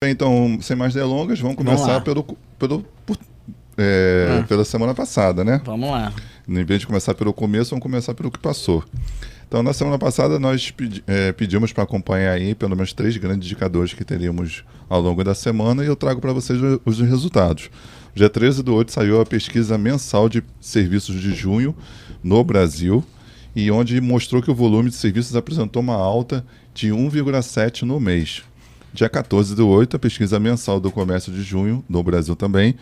Bem, então, sem mais delongas, vamos começar pela semana passada, né? Vamos lá. Em vez de começar pelo começo, vamos começar pelo que passou. Então, na semana passada, nós pedimos para acompanhar aí pelo menos 3 grandes indicadores que teríamos ao longo da semana e eu trago para vocês os resultados. Dia 13/8 saiu a pesquisa mensal de serviços de junho no Brasil, e onde mostrou que o volume de serviços apresentou uma alta de 1,7 no mês. Dia 14/8, a pesquisa mensal do comércio de junho, no Brasil também,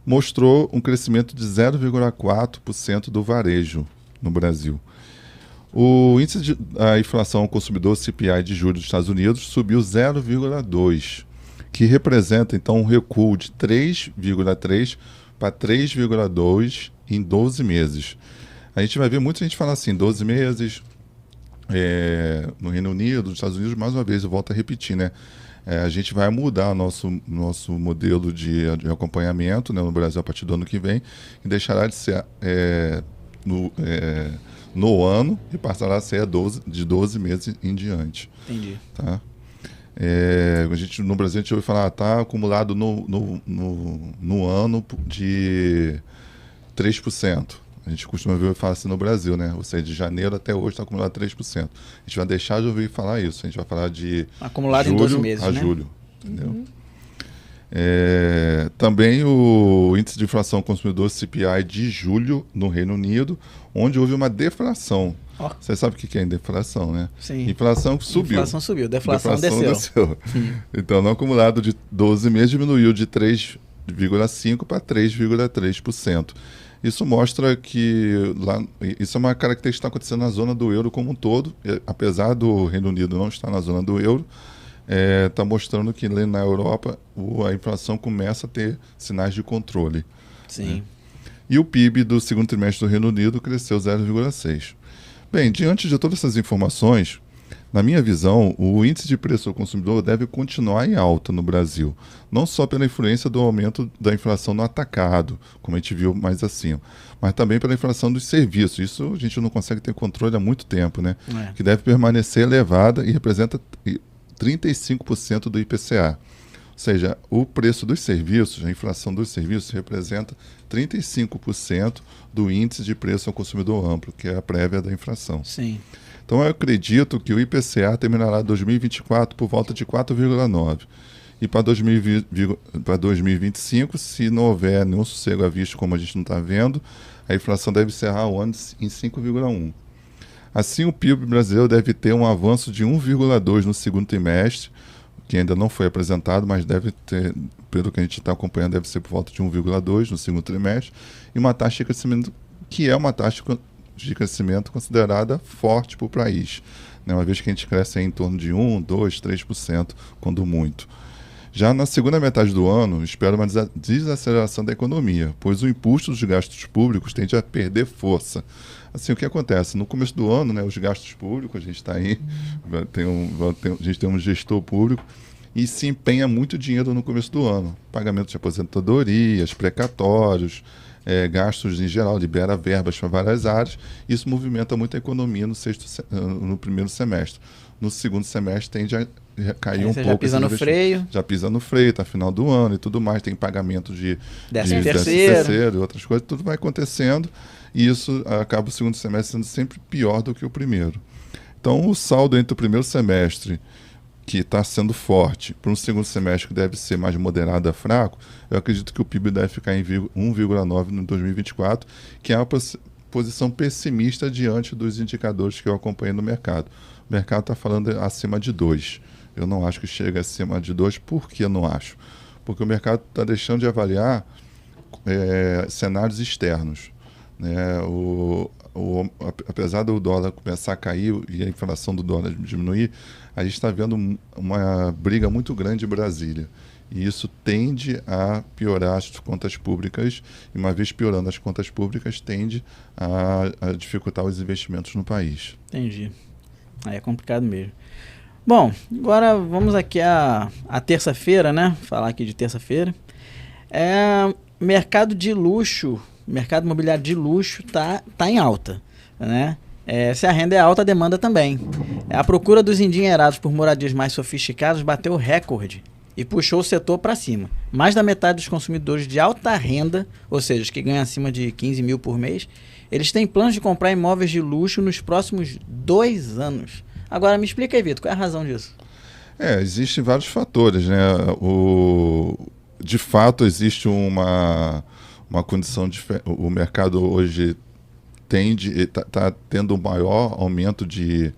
mostrou um crescimento de 0,4% do varejo no Brasil. O índice da inflação ao consumidor CPI de julho dos Estados Unidos subiu 0,2%, que representa então um recuo de 3,3% para 3,2% em 12 meses. A gente vai ver muita gente falar assim, 12 meses no Reino Unido, nos Estados Unidos, mais uma vez, eu volto a repetir, né? A gente vai mudar o nosso modelo de acompanhamento, né, no Brasil a partir do ano que vem, e deixará de ser no ano e passará a ser de 12 meses em diante. Entendi. Tá? No Brasil a gente ouve falar, está acumulado no ano de 3%. A gente costuma ouvir falar assim no Brasil, né? Ou seja, de janeiro até hoje está acumulado 3%. A gente vai deixar de ouvir falar isso. A gente vai falar de acumulado julho em 12 meses, a né? julho. Entendeu? Também o índice de inflação consumidor CPI de julho no Reino Unido, onde houve uma deflação. Você sabe o que é deflação, né? Sim. Inflação subiu. Inflação subiu, deflação desceu. Então, no acumulado de 12 meses diminuiu de 3,5% para 3,3%. Isso mostra que isso é uma característica que está acontecendo na zona do euro como um todo. Apesar do Reino Unido não estar na zona do euro, está mostrando que na Europa a inflação começa a ter sinais de controle. Sim. Né? E o PIB do segundo trimestre do Reino Unido cresceu 0,6%. Bem, diante de todas essas informações, na minha visão, o índice de preço ao consumidor deve continuar em alta no Brasil, não só pela influência do aumento da inflação no atacado, como a gente viu mais acima, mas também pela inflação dos serviços. Isso a gente não consegue ter controle há muito tempo, né? Que deve permanecer elevada e representa 35% do IPCA. Ou seja, o preço dos serviços, a inflação dos serviços, representa 35% do índice de preço ao consumidor amplo, que é a prévia da inflação. Sim. Então, eu acredito que o IPCA terminará 2024 por volta de 4,9%. E para 2025, se não houver nenhum sossego à vista, como a gente não está vendo, a inflação deve encerrar o ano em 5,1%. Assim, o PIB brasileiro deve ter um avanço de 1,2% no segundo trimestre, que ainda não foi apresentado, mas deve ter, pelo que a gente está acompanhando, deve ser por volta de 1,2% no segundo trimestre, e uma taxa de crescimento que é uma taxa de crescimento considerada forte para o país, né? Uma vez que a gente cresce em torno de 1%, 2%, 3%, quando muito. Já na segunda metade do ano, espero uma desaceleração da economia, pois o impulso dos gastos públicos tende a perder força. Assim, o que acontece? No começo do ano, né, os gastos públicos, a gente está aí, a gente tem um gestor público e se empenha muito dinheiro no começo do ano. Pagamento de aposentadorias, precatórios, gastos em geral, libera verbas para várias áreas. Isso movimenta muito a economia no primeiro semestre. No segundo semestre tende a cair um pouco. Já pisa no freio. Já pisa no freio, está final do ano e tudo mais. Tem pagamento de 13º e outras coisas. Tudo vai acontecendo e isso acaba o segundo semestre sendo sempre pior do que o primeiro. Então, o saldo entre o primeiro semestre, que está sendo forte, para um segundo semestre que deve ser mais moderado a fraco, eu acredito que o PIB deve ficar em 1,9% no 2024, que é uma posição pessimista diante dos indicadores que eu acompanhei no mercado. O mercado está falando acima de 2%. Eu não acho que chega acima de 2%. Por que eu não acho? Porque o mercado está deixando de avaliar cenários externos, né? Apesar do dólar começar a cair e a inflação do dólar diminuir, a gente está vendo uma briga muito grande em Brasília. E isso tende a piorar as contas públicas, e uma vez piorando as contas públicas, tende a dificultar os investimentos no país. Entendi. Aí é complicado mesmo. Bom, agora vamos aqui a terça-feira, né? Falar aqui de terça-feira. Mercado de luxo, mercado imobiliário de luxo tá em alta, né? Se a renda é alta, a demanda também. A procura dos endinheirados por moradias mais sofisticadas bateu recorde. e puxou o setor para cima. Mais da metade dos consumidores de alta renda, ou seja, os que ganham acima de 15 mil por mês, eles têm planos de comprar imóveis de luxo nos próximos 2 anos. Agora, me explica aí, Vitor, qual é a razão disso? Existem vários fatores, né? De fato, existe uma condição o mercado hoje está tendo um maior aumento de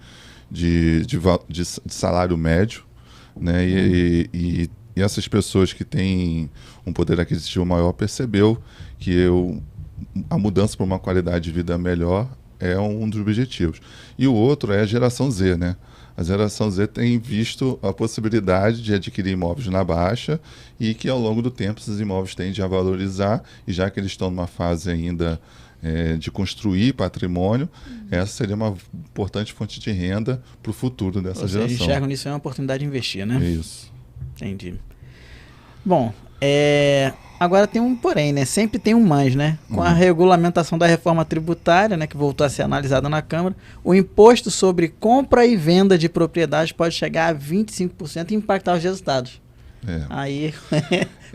salário médio, né? E essas pessoas que têm um poder aquisitivo maior percebeu que a mudança para uma qualidade de vida melhor é um dos objetivos. E o outro é a geração Z, né? A geração Z tem visto a possibilidade de adquirir imóveis na baixa e que ao longo do tempo esses imóveis tendem a valorizar, e já que eles estão numa fase ainda de construir patrimônio, essa seria uma importante fonte de renda para o futuro dessa geração. Eles enxergam nisso, é uma oportunidade de investir, né? Isso. Entendi. Bom, agora tem um porém, né? Sempre tem um mais, né? Com a regulamentação da reforma tributária, né, que voltou a ser analisada na Câmara, o imposto sobre compra e venda de propriedades pode chegar a 25% e impactar os resultados. Aí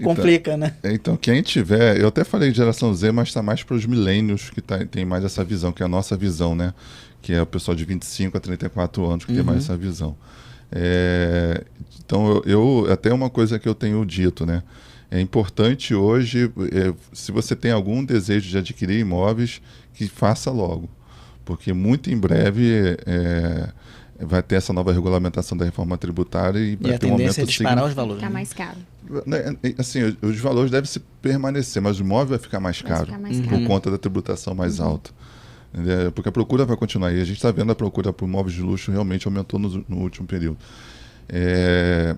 complica, né? Então, quem tiver... Eu até falei de geração Z, mas está mais para os milênios que tem mais essa visão, que é a nossa visão, né? Que é o pessoal de 25 a 34 anos que tem mais essa visão. Então, até uma coisa que eu tenho dito, né? É importante hoje, se você tem algum desejo de adquirir imóveis, que faça logo. Porque muito em breve vai ter essa nova regulamentação da reforma tributária e vai ter um aumento é disparar os valores. Ficar mais caro. Assim, os valores devem se permanecer, mas o imóvel vai ficar mais caro por conta da tributação mais alta. Porque a procura vai continuar. E a gente está vendo a procura por imóveis de luxo realmente aumentou no último período.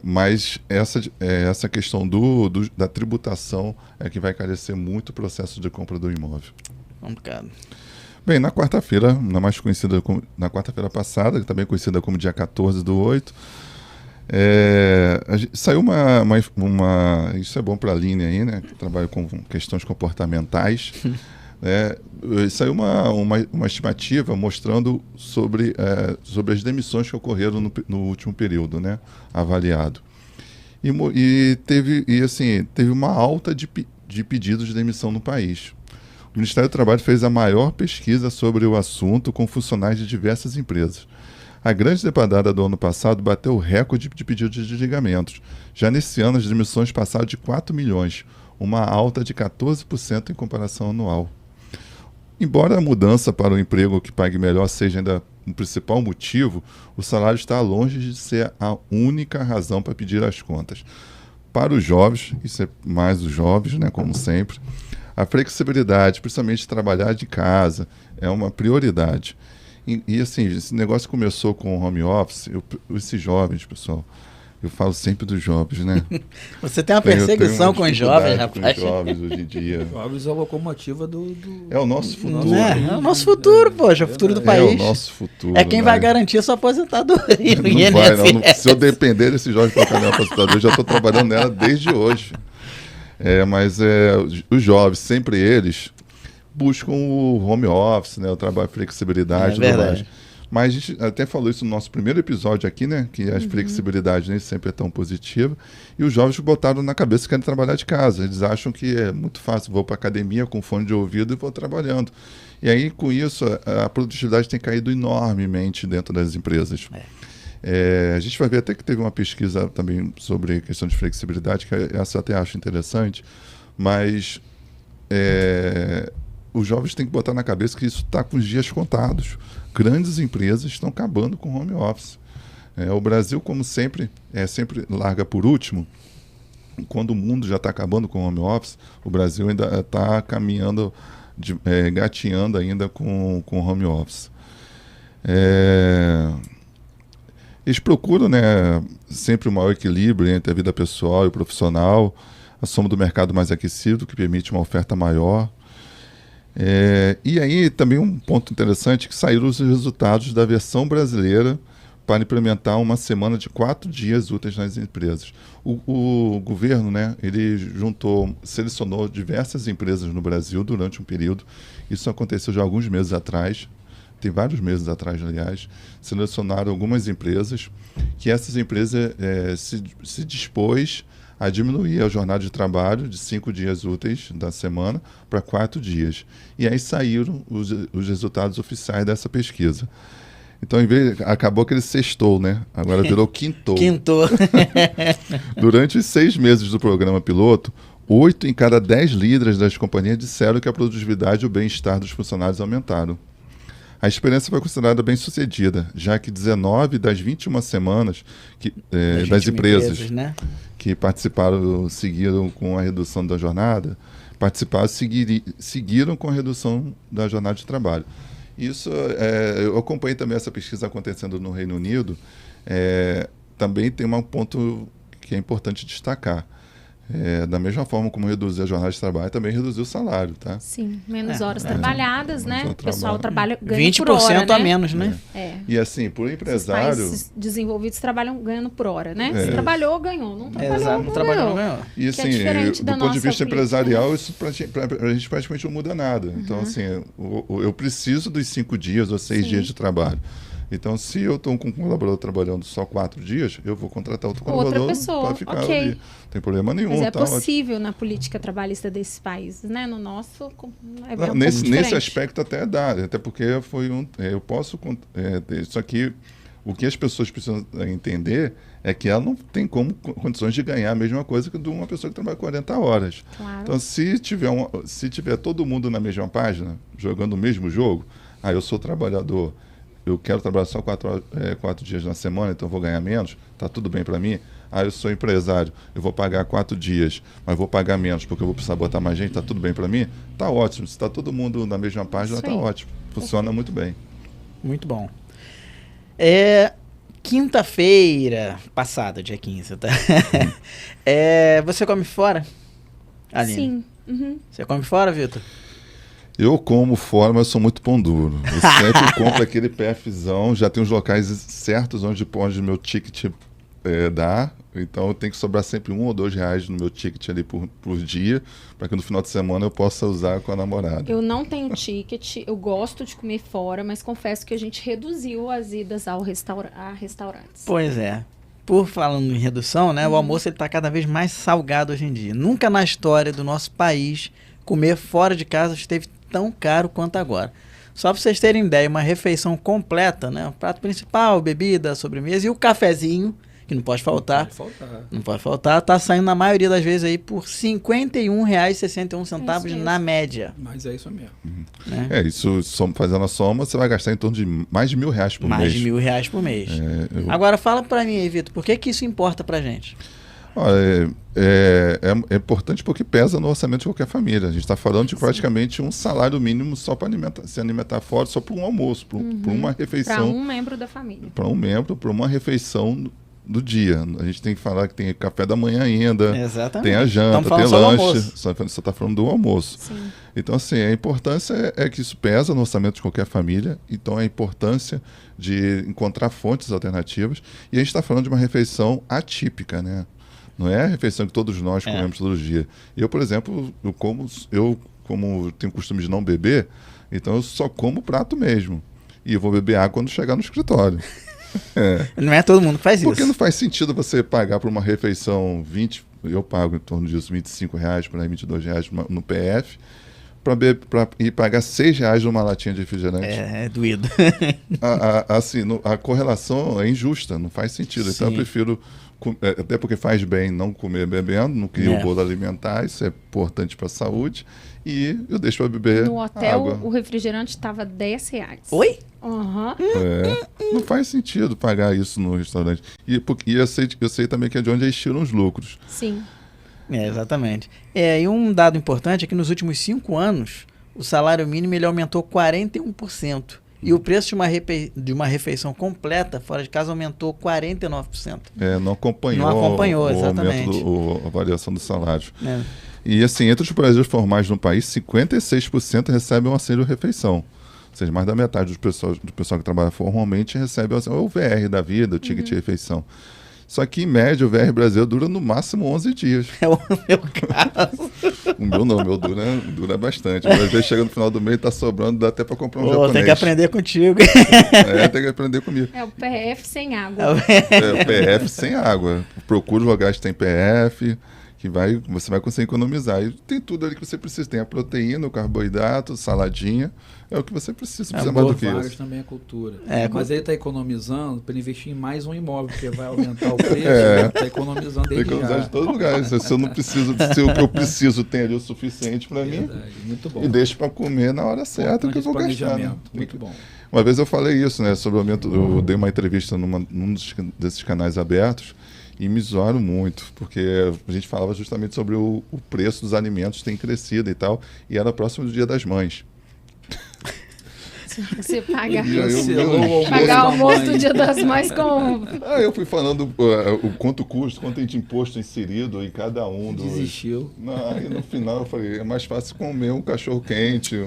Mas essa questão da tributação é que vai encarecer muito o processo de compra do imóvel. Complicado. Bem, na quarta-feira, na quarta-feira passada, também conhecida como dia 14/8, saiu isso é bom para a Aline aí, né, que trabalha com questões comportamentais. Saiu uma estimativa mostrando sobre as demissões que ocorreram no último período, né, avaliado. E teve uma alta de pedidos de demissão no país. O Ministério do Trabalho fez a maior pesquisa sobre o assunto com funcionários de diversas empresas. A grande debandada do ano passado bateu o recorde de pedidos de desligamentos. Já nesse ano, as demissões passaram de 4 milhões, uma alta de 14% em comparação anual. Embora a mudança para um emprego que pague melhor seja ainda o principal motivo, o salário está longe de ser a única razão para pedir as contas. Para os jovens, isso é mais os jovens, né, como sempre, a flexibilidade, principalmente trabalhar de casa, é uma prioridade. E assim, esse negócio começou com o home office, esses jovens, pessoal, eu falo sempre dos jovens, né? Você tem uma perseguição com os jovens, rapaz. Com os jovens hoje em dia. Os jovens é a locomotiva do... É o nosso futuro. É o nosso futuro, poxa, o futuro do país. É o nosso futuro. É quem vai garantir a sua aposentadoria. Não vai, não. Se eu depender desses jovens para minha aposentadoria, eu já estou trabalhando nela desde hoje. Mas os jovens, sempre eles, buscam o home office, né, o trabalho, flexibilidade, tudo mais. Mas a gente até falou isso no nosso primeiro episódio aqui, né, que a flexibilidade nem sempre é tão positiva. E os jovens botaram na cabeça que querem trabalhar de casa. Eles acham que é muito fácil, vou para a academia com fone de ouvido e vou trabalhando. E aí, com isso, a produtividade tem caído enormemente dentro das empresas. A gente vai ver até que teve uma pesquisa também sobre questão de flexibilidade, que essa eu até acho interessante, mas os jovens têm que botar na cabeça que isso está com os dias contados. Grandes empresas estão acabando com home office. O Brasil, como sempre, sempre larga por último. Quando o mundo já está acabando com home office, o Brasil ainda está caminhando, gateando ainda com home office. Eles procuram, né, sempre o maior equilíbrio entre a vida pessoal e profissional, a soma do mercado mais aquecido, que permite uma oferta maior. E aí também um ponto interessante, que saíram os resultados da versão brasileira para implementar uma semana de 4 dias úteis nas empresas. O governo, né, ele selecionou diversas empresas no Brasil durante um período. Isso aconteceu já alguns meses atrás. tem vários meses atrás, aliás, selecionaram algumas empresas que essas empresas se dispôs a diminuir a jornada de trabalho de 5 dias úteis da semana para 4 dias. E aí saíram os resultados oficiais dessa pesquisa. Então, acabou que ele sextou, né? Agora virou quintou. Quintou. Durante os 6 meses do programa piloto, 8 em cada 10 líderes das companhias disseram que a produtividade e o bem-estar dos funcionários aumentaram. A experiência foi considerada bem-sucedida, já que 19 das 21 semanas das empresas né? que participaram, seguiram com a redução da jornada, seguiram com a redução da jornada de trabalho. Isso, eu acompanhei também essa pesquisa acontecendo no Reino Unido. Também tem um ponto que é importante destacar. Da mesma forma como reduzir a jornada de trabalho, também reduziu o salário, tá? Sim, menos horas trabalhadas, né? O pessoal ganha 20% por hora, a né? menos, né? E assim, por empresário... Os países desenvolvidos trabalham ganhando por hora, né? Se trabalhou, ganhou. Não trabalhou, não trabalhou, não ganhou. E assim, do ponto de vista empresarial, isso pra gente praticamente não muda nada. Então, assim, eu preciso dos 5 dias ou 6 dias de trabalho. Então, se eu estou com um colaborador trabalhando só 4 dias, eu vou contratar outro colaborador para ficar ali. Não tem problema nenhum. Mas é possível na política trabalhista desses países, né? No nosso nesse aspecto até dá, até porque eu posso isso aqui. O que as pessoas precisam entender é que ela não tem condições de ganhar a mesma coisa que de uma pessoa que trabalha 40 horas. Claro. Então, se tiver todo mundo na mesma página, jogando o mesmo jogo, eu sou trabalhador, eu quero trabalhar só 4 dias na semana, então vou ganhar menos, tá tudo bem para mim. Eu sou empresário, eu vou pagar 4 dias, mas vou pagar menos porque eu vou precisar botar mais gente, tá tudo bem para mim? Tá ótimo. Se tá todo mundo na mesma página, tá ótimo. Funciona muito bem. Muito bom. Quinta-feira passada, dia 15, tá? Você come fora, Aline? Sim. Uhum. Você come fora, Vitor? Eu como fora, mas sou muito pão duro. Eu sempre compro aquele PFzão, já tem os locais certos onde meu ticket dá. Então tem que sobrar sempre 1 ou 2 reais no meu ticket ali por dia, para que no final de semana eu possa usar com a namorada. Eu não tenho ticket, eu gosto de comer fora, mas confesso que a gente reduziu as idas a restaurantes. Pois é. Por falando em redução, né? O almoço está cada vez mais salgado hoje em dia. Nunca na história do nosso país comer fora de casa esteve tão caro quanto agora. Só para vocês terem ideia, uma refeição completa, né? O prato principal, bebida, sobremesa e o cafezinho, que não pode faltar. Não pode faltar. Tá saindo na maioria das vezes aí por R$ 51,61 na média. Mas é isso mesmo. Né? Isso, fazendo a soma, você vai gastar em torno de mais de R$1.000 por mês. Mais de R$1.000 por mês. Agora fala para mim aí, Vitor, por que isso importa pra gente? É importante porque pesa no orçamento de qualquer família. A gente está falando de praticamente um salário mínimo só para se alimentar fora, só para um almoço, para uma refeição. Para um membro da família. Para um membro, para uma refeição do dia. A gente tem que falar que tem café da manhã ainda, exatamente. Tem a janta, tem lanche. Só está falando do almoço. Sim. Então, assim, a importância é que isso pesa no orçamento de qualquer família. Então, a importância de encontrar fontes alternativas. E a gente está falando de uma refeição atípica, né? Não é a refeição que todos nós comemos todo dia. Eu, por exemplo, como tenho costume de não beber, então eu só como prato mesmo. E eu vou beber água quando chegar no escritório. Não é todo mundo que faz isso. Porque não faz sentido você pagar por uma refeição eu pago em torno disso, R$25, por aí, R$22 no PF, e pagar R$6 numa latinha de refrigerante. É doído. A correlação é injusta, não faz sentido. Então eu prefiro, até porque faz bem não comer bebendo, não cria o bolo alimentar, isso é importante para a saúde, e eu deixo para beber no hotel, água. O refrigerante estava R$10. Oi? Não faz sentido pagar isso no restaurante. E eu sei também que é de onde eles tiram os lucros. Sim. Exatamente. E um dado importante é que nos últimos 5 anos, o salário mínimo ele aumentou 41%. E o preço de uma refeição completa fora de casa aumentou 49%. Não acompanhou exatamente. A variação dos salários. E assim, entre os brasileiros formais no país, 56% recebem um auxílio refeição. Ou seja, mais da metade do pessoal que trabalha formalmente recebe o VR da vida, o ticket de refeição. Só que, em média, o VR Brasil dura no máximo 11 dias. É o meu caso. O meu não, o meu dura bastante. Mas às vezes chega no final do mês, tá sobrando, dá até para comprar um japonês. Tem que aprender contigo. Tem que aprender comigo. É o PF sem água. É o PF sem água. Procure lugares que tem PF, que você vai conseguir economizar. E tem tudo ali que você precisa. Tem a proteína, o carboidrato, saladinha. É o que você precisa. Precisa mais do que isso. Também é cultura. É, mas ele está economizando para investir em mais um imóvel, porque vai aumentar o preço. Está economizando desde já. Tem que economizar de todos os lugares. Se eu não preciso, se o que eu preciso tem ali o suficiente para mim. Muito bom. E deixo para comer na hora certa que eu vou gastar. Né? Muito bom. Uma vez eu falei isso, né? Sobre o aumento. Eu dei uma entrevista num desses canais abertos. E me zoaram muito, porque a gente falava justamente sobre o preço dos alimentos tem crescido e tal, e era próximo do Dia das Mães. Você pagar o almoço do Dia das Mães com... Eu fui falando o quanto custa, quanto tem de imposto inserido em cada um dos... Desistiu. Aí no final eu falei, é mais fácil comer um cachorro quente,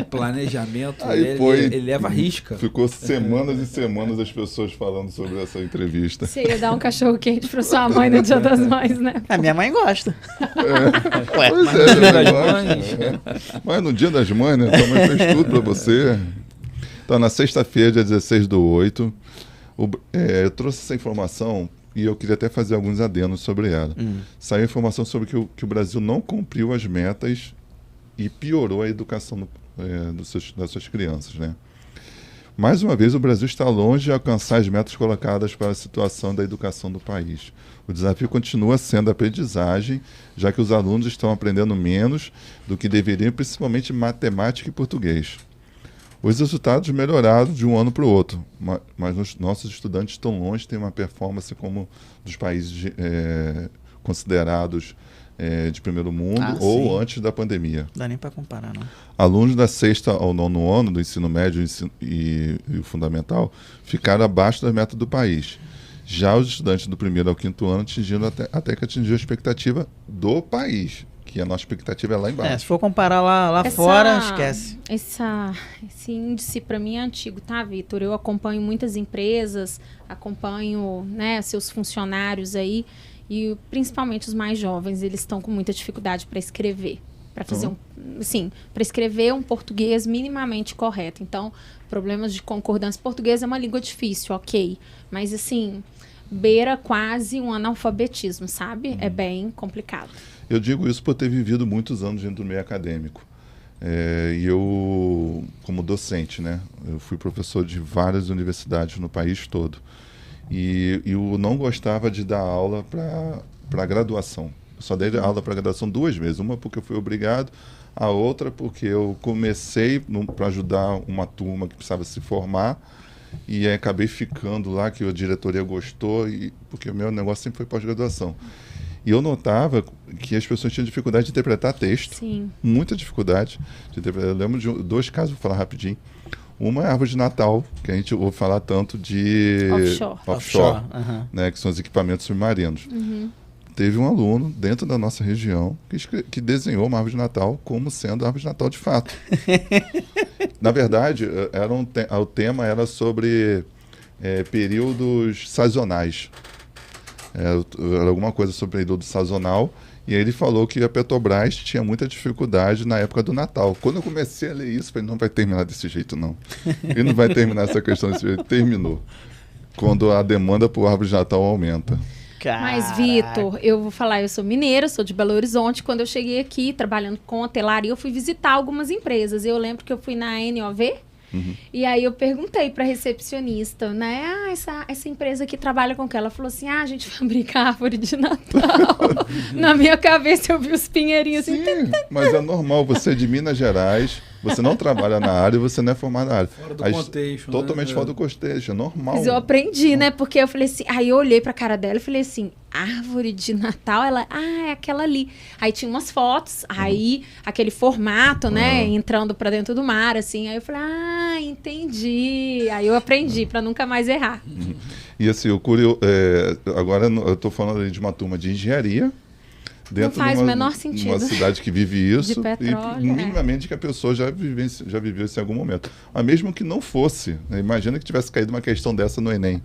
planejamento, ele leva a risca. Ficou semanas e semanas as pessoas falando sobre essa entrevista. Você ia dar um cachorro quente para sua mãe no Dia das Mães, né? A minha mãe gosta. Mas no Dia das Mães, né? Tua mãe fez tudo para você. Então, na sexta-feira, dia 16/8, eu trouxe essa informação e eu queria até fazer alguns adendos sobre ela. Saiu informação sobre que o Brasil não cumpriu as metas e piorou a educação das suas crianças, né? Mais uma vez, o Brasil está longe de alcançar as metas colocadas para a situação da educação do país. O desafio continua sendo a aprendizagem, já que os alunos estão aprendendo menos do que deveriam, principalmente matemática e português. Os resultados melhoraram de um ano para o outro, mas os nossos estudantes estão longe de ter uma performance como dos países considerados de primeiro mundo ou antes da pandemia. Não dá nem para comparar, não. Alunos da 6ª ao 9º ano do ensino médio e o fundamental ficaram abaixo da meta do país. Já os estudantes do 1º ao 5º ano atingiram até que atingiu a expectativa do país, que a nossa expectativa é lá embaixo. Se for comparar lá fora, esquece. Esse índice para mim é antigo, tá, Vitor? Eu acompanho muitas empresas, acompanho, né, seus funcionários aí, e principalmente os mais jovens, eles estão com muita dificuldade para escrever. Para fazer para escrever um português minimamente correto. Então, problemas de concordância. Português é uma língua difícil, ok. Mas, assim, beira quase um analfabetismo, sabe? É bem complicado. Eu digo isso por ter vivido muitos anos dentro do meio acadêmico. E eu, como docente, né? Eu fui professor de várias universidades no país todo. E eu não gostava de dar aula para graduação. Eu só dei aula para graduação 2 vezes. Uma porque eu fui obrigado, a outra porque eu comecei para ajudar uma turma que precisava se formar e aí acabei ficando lá, que a diretoria gostou, porque o meu negócio sempre foi pós-graduação. E eu notava que as pessoas tinham dificuldade de interpretar texto. Sim. Muita dificuldade. Eu lembro de 2 casos, vou falar rapidinho. Uma é a árvore de Natal, que a gente ouve falar tanto de offshore, né, que são os equipamentos submarinos. Teve um aluno dentro da nossa região que desenhou uma árvore de Natal como sendo a árvore de Natal de fato. Na verdade, o tema era sobre períodos sazonais. Era alguma coisa sobre período sazonal. E aí ele falou que a Petrobras tinha muita dificuldade na época do Natal. Quando eu comecei a ler isso, eu falei, não vai terminar desse jeito, não. Ele não vai terminar essa questão desse jeito. Terminou. Quando a demanda por árvore de Natal aumenta. Caraca. Mas, Vitor, eu vou falar, eu sou mineira, sou de Belo Horizonte. Quando eu cheguei aqui, trabalhando com hotelaria, eu fui visitar algumas empresas. Eu lembro que eu fui na NOV. E aí eu perguntei para a recepcionista, né? Essa empresa aqui trabalha com o que? Ela falou assim, a gente fabrica árvore de Natal. Na minha cabeça eu vi os pinheirinhos assim. Sim, mas é normal, você é de Minas Gerais, você não trabalha na área e você não é formado na área. Fora do contexto, totalmente né? fora do contexto, é normal. Mas eu aprendi, né? Porque eu falei assim, aí eu olhei pra cara dela e falei assim, árvore de Natal? Ela, é aquela ali. Aí tinha umas fotos, aí aquele formato, né? Entrando pra dentro do mar, assim. Aí eu falei, entendi. Aí eu aprendi pra nunca mais errar. E assim, agora eu tô falando de uma turma de engenharia. Dentro não faz o menor sentido. Uma cidade que vive isso. De petróleo, e minimamente que a pessoa já viveu isso em algum momento. Mas mesmo que não fosse, né, imagina que tivesse caído uma questão dessa no Enem.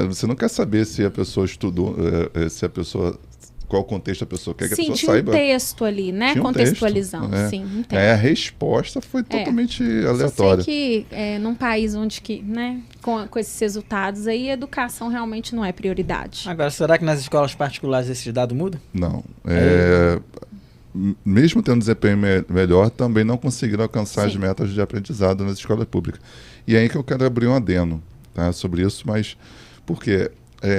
Você não quer saber se a pessoa estudou, se a pessoa... Qual contexto a pessoa quer que a Sim, pessoa tinha saiba. um texto ali, né? Tinha um Contextualizando, texto, sim. Um texto. A resposta foi totalmente aleatória. Só sei que num país onde que, né, com esses resultados aí, a educação realmente não é prioridade. Agora, será que nas escolas particulares esse dado muda? Não. Mesmo tendo desempenho melhor, também não conseguiram alcançar as metas de aprendizado nas escolas públicas. E é aí que eu quero abrir um adendo, tá, sobre isso, mas por quê?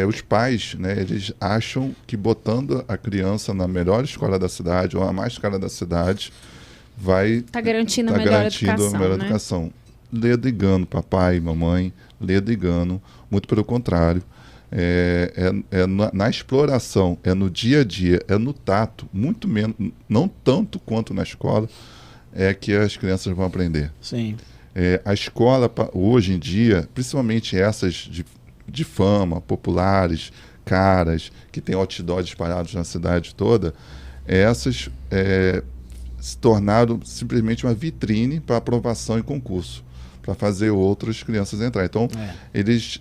Os pais, né, eles acham que botando a criança na melhor escola da cidade ou a mais cara da cidade vai garantindo a melhor educação. Ledo engano, papai e mamãe, ledo engano, muito pelo contrário. Na exploração, é no dia a dia, é no tato, muito menos, não tanto quanto na escola, é que as crianças vão aprender. Sim. A escola, hoje em dia, principalmente essas de fama, populares, caras, que tem outdoors espalhados na cidade toda, essas se tornaram simplesmente uma vitrine para aprovação em concurso, para fazer outras crianças entrar. Então, eles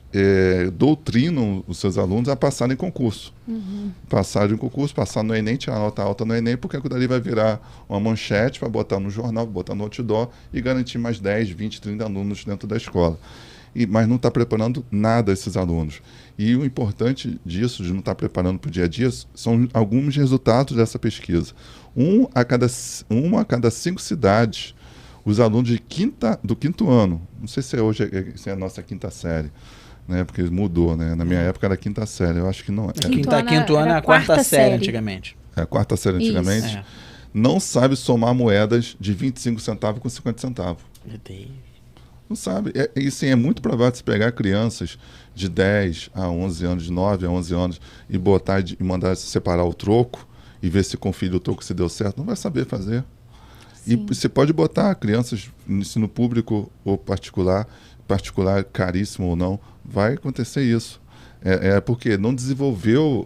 doutrinam os seus alunos a passarem em concurso. Passar em concurso, passar no Enem, tirar nota alta no Enem, porque aquilo dali vai virar uma manchete para botar no jornal, botar no outdoor e garantir mais 10, 20, 30 alunos dentro da escola. Mas não está preparando nada esses alunos. E o importante disso, de não estar preparando para o dia a dia, são alguns resultados dessa pesquisa. Uma a cada 5 cidades, os alunos do quinto ano, não sei se hoje é a nossa quinta série, né, porque mudou, né? Na minha época era quinta série, eu acho que não é. Quinto ano é a quarta série antigamente. É a quarta série antigamente. Não sabe somar moedas de 25 centavos com 50 centavos. Meu Deus. Não sabe. É muito provável se pegar crianças de 10 a 11 anos, de 9 a 11 anos, e botar e mandar separar o troco e ver se confia o troco se deu certo. Não vai saber fazer. Sim. E você pode botar crianças no ensino público ou particular caríssimo ou não, vai acontecer isso. Porque não desenvolveu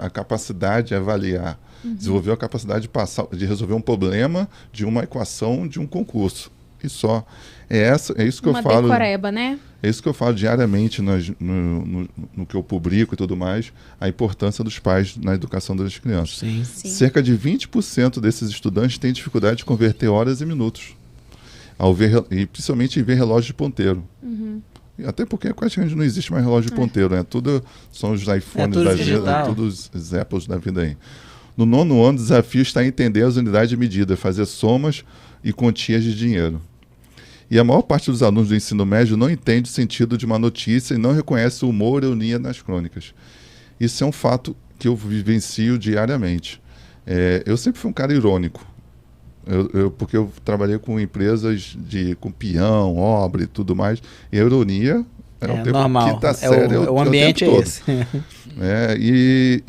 a capacidade de avaliar, desenvolveu a capacidade de resolver um problema de uma equação de um concurso. E só. É isso que eu falo. Uma decoreba, né? É isso que eu falo diariamente no que eu publico e tudo mais, a importância dos pais na educação das crianças. Sim. Cerca de 20% desses estudantes têm dificuldade de converter horas em minutos. E principalmente em ver relógio de ponteiro. Até porque praticamente não existe mais relógio de ponteiro, né? Tudo são os iPhones da vida, todos os Apples da vida aí. No 9º ano, o desafio está em entender as unidades de medida, fazer somas e quantias de dinheiro. E a maior parte dos alunos do ensino médio não entende o sentido de uma notícia e não reconhece o humor e a ironia nas crônicas. Isso é um fato que eu vivencio diariamente. Eu sempre fui um cara irônico, porque eu trabalhei com empresas com peão, obra e tudo mais, e a ironia é o tempo normal. Quinta série, o ambiente é esse. E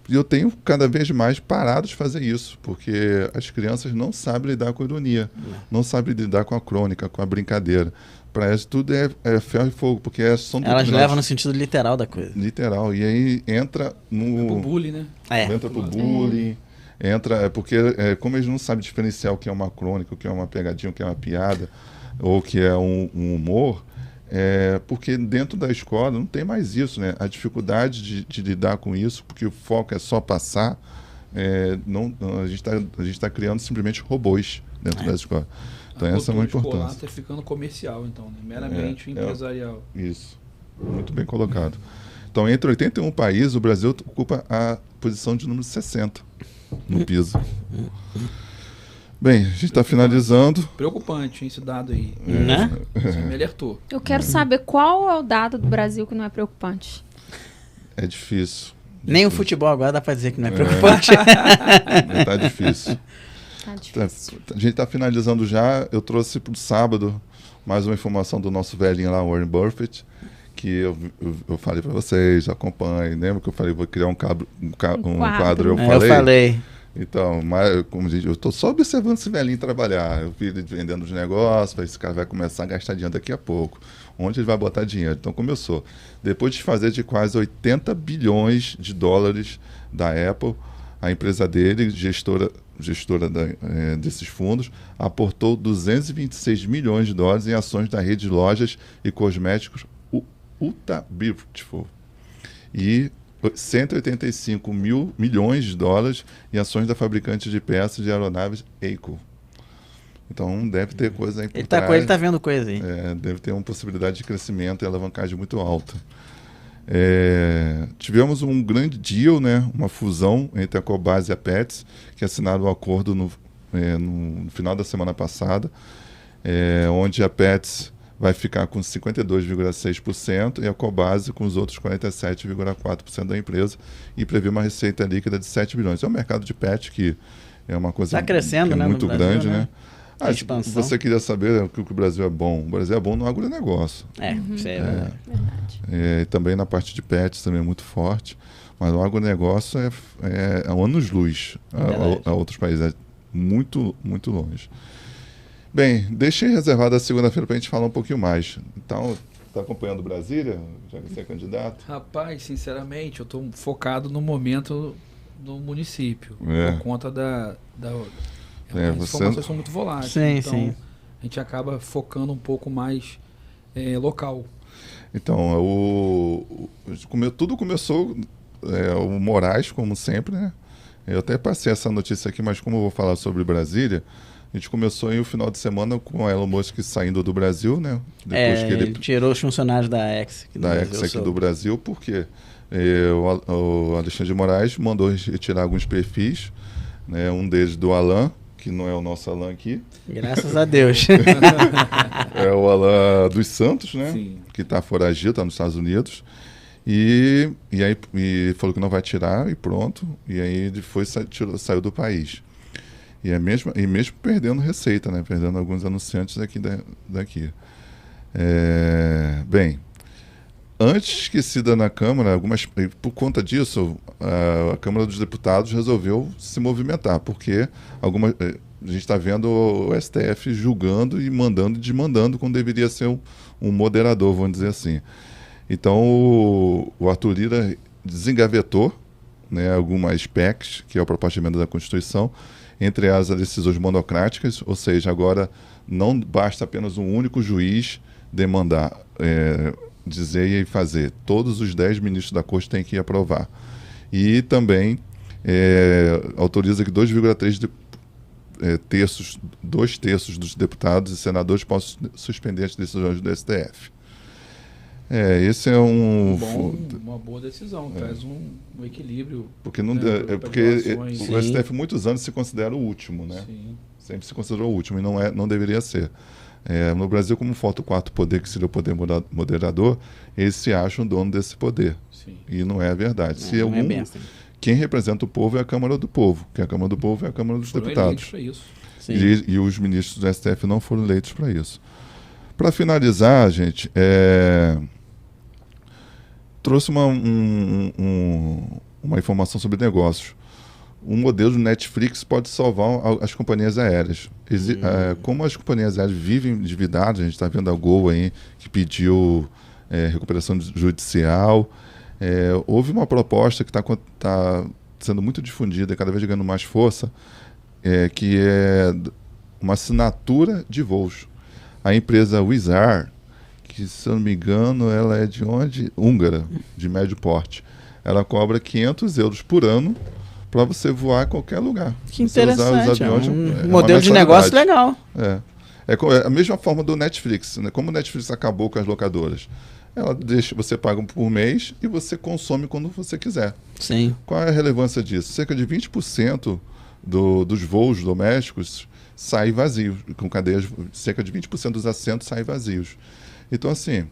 eu tenho cada vez mais parado de fazer isso, porque as crianças não sabem lidar com a ironia, não sabem lidar com a crônica, com a brincadeira. Para elas tudo é ferro e fogo, porque elas levam no sentido literal da coisa. Literal. E aí entra no... pro bullying, né? Entra pro bullying. Porque como eles não sabem diferenciar o que é uma crônica, o que é uma pegadinha, o que é uma piada, ou o que é um humor... porque dentro da escola não tem mais isso, né? A dificuldade de lidar com isso, porque o foco é só passar, a gente está criando simplesmente robôs dentro da escola. Então essa é uma importância. A escola está ficando comercial, então, né? Meramente empresarial. Isso, muito bem colocado. Então, entre 81 países, o Brasil ocupa a posição de número 60 no PISA. Bem, a gente está finalizando. Preocupante esse dado aí. Né? Você me alertou. Eu quero saber qual é o dado do Brasil que não é preocupante. É difícil. Nem o futebol agora dá para dizer que não é preocupante. Está difícil. Tá difícil. A gente está finalizando já. Eu trouxe para o sábado mais uma informação do nosso velhinho lá, Warren Buffett, que eu falei para vocês, acompanhem. Lembra que eu falei, vou criar um quadro? Eu falei. Então, como diz, eu estou só observando esse velhinho trabalhar. Eu vi ele vendendo os negócios, esse cara vai começar a gastar dinheiro daqui a pouco. Onde ele vai botar dinheiro? Então começou. Depois de fazer de quase 80 bilhões de dólares da Apple, a empresa dele, gestora desses fundos, aportou 226 milhões de dólares em ações da rede de lojas e cosméticos Ultra Beautiful. E 185 milhões de dólares em ações da fabricante de peças de aeronaves ACO. Então deve ter coisa aí por Ele tá vendo coisa aí. deve ter uma possibilidade de crescimento e alavancagem muito alta. Tivemos um grande deal, né, uma fusão entre a Cobasi e a Pets, que assinaram o acordo no final da semana passada, onde a Pets vai ficar com 52,6% e a Cobasi com os outros 47,4% da empresa e prevê uma receita líquida de 7 bilhões. É um mercado de pet que é uma coisa tá crescendo, que é né, muito no Brasil, grande, né? Se expansão. você queria saber que o Brasil é bom. O Brasil é bom no agronegócio. Isso é verdade. Verdade. Também na parte de pets também é muito forte. Mas o agronegócio é anos-luz a outros países. É muito, muito longe. Bem, deixei reservado a segunda-feira para a gente falar um pouquinho mais. Então, está acompanhando Brasília, já que você é candidato? Rapaz, sinceramente, eu estou focado no momento no município. Por conta as informações são muito voláteis. Sim. A gente acaba focando um pouco mais local. Então, tudo começou o Moraes, como sempre, né? Eu até passei essa notícia aqui, mas como eu vou falar sobre Brasília, a gente começou aí o final de semana com o Elon Musk saindo do Brasil, né? Depois que ele tirou os funcionários da X. Aqui do Brasil, porque o Alexandre de Moraes mandou retirar alguns perfis, né? Um deles do Alan, que não é o nosso Alan aqui. Graças a Deus. É o Alan dos Santos, né? Sim. Que está foragido, está nos Estados Unidos. E aí falou que não vai tirar e pronto. E aí ele saiu do país. E mesmo perdendo receita, né? Perdendo alguns anunciantes daqui. Bem, antes esquecida na Câmara, por conta disso, a Câmara dos Deputados resolveu se movimentar, porque a gente está vendo o STF julgando e mandando e desmandando quando deveria ser um moderador, vamos dizer assim. Então, o Arthur Lira desengavetou, né, algumas PECs, que é o proposta de emenda da Constituição, entre as decisões monocráticas, ou seja, agora não basta apenas um único juiz demandar, dizer e fazer. Todos os 10 ministros da Corte têm que aprovar. E também autoriza que 2,3 terços dos deputados e senadores possam suspender as decisões do STF. Esse é uma boa decisão, traz um equilíbrio. Porque o STF muitos anos se considera o último, né? Sim. Sempre se considerou o último e não deveria ser. No Brasil, como falta o quarto poder, que seria o poder moderador, eles se acham dono desse poder. Sim. E não é a verdade. Não é bem assim. Quem representa o povo é a Câmara do Povo, que a Câmara do Povo é a Câmara dos Deputados. Para isso. E os ministros do STF não foram eleitos para isso. Para finalizar, gente, trouxe uma informação sobre negócios. Um modelo de Netflix pode salvar as companhias aéreas. Como as companhias aéreas vivem endividadas, a gente está vendo a Gol aí, que pediu recuperação judicial. Houve uma proposta que está sendo muito difundida, cada vez ganhando mais força, que é uma assinatura de voos. A empresa Wizz Air, que, se eu não me engano, ela é de onde? Húngara, de médio porte. Ela cobra 500 euros por ano para você voar em qualquer lugar. Que interessante. Usar os aviões, um modelo de negócio legal. É a mesma forma do Netflix, né? Como o Netflix acabou com as locadoras. Ela deixa, você paga por mês e você consome quando você quiser. Sim. Qual é a relevância disso? Cerca de 20% dos voos domésticos saem vazios, com cadeias, cerca de 20% dos assentos saem vazios. Então, assim,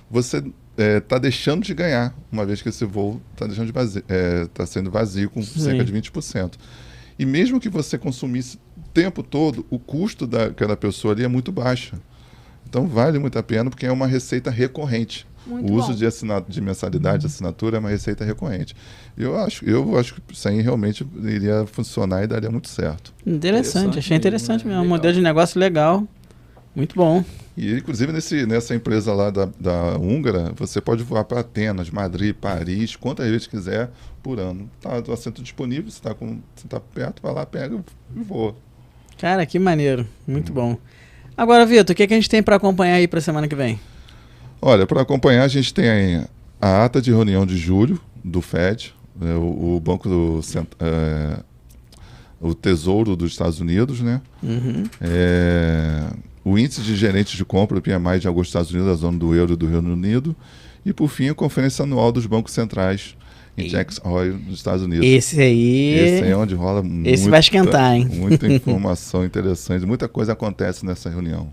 você está deixando de ganhar, uma vez que esse voo está sendo vazio com cerca de 20%. E mesmo que você consumisse o tempo todo, o custo daquela pessoa ali é muito baixo. Então, vale muito a pena, porque é uma receita recorrente. Muito o uso bom. de mensalidade, de assinatura, é uma receita recorrente. Eu acho que isso aí realmente iria funcionar e daria muito certo. Interessante, achei interessante mesmo. Um Legal. modelo de negócio legal. Muito bom. E, inclusive, nessa empresa lá da Húngara, você pode voar para Atenas, Madrid, Paris, quantas vezes quiser por ano. Tá o assento disponível, você tá perto, vai lá, pega e voa. Cara, que maneiro. Muito bom. Agora, Vitor, o que a gente tem para acompanhar aí para semana que vem? Olha, para acompanhar a gente tem aí a ata de reunião de julho do FED, o Banco do o Tesouro dos Estados Unidos, né? O índice de gerentes de compra, o PMI de agosto dos Estados Unidos, da zona do euro e do Reino Unido, e por fim a conferência anual dos bancos centrais em Jackson Hole, nos Estados Unidos. Esse aí é onde rola vai esquentar, hein? Muita informação interessante, muita coisa acontece nessa reunião.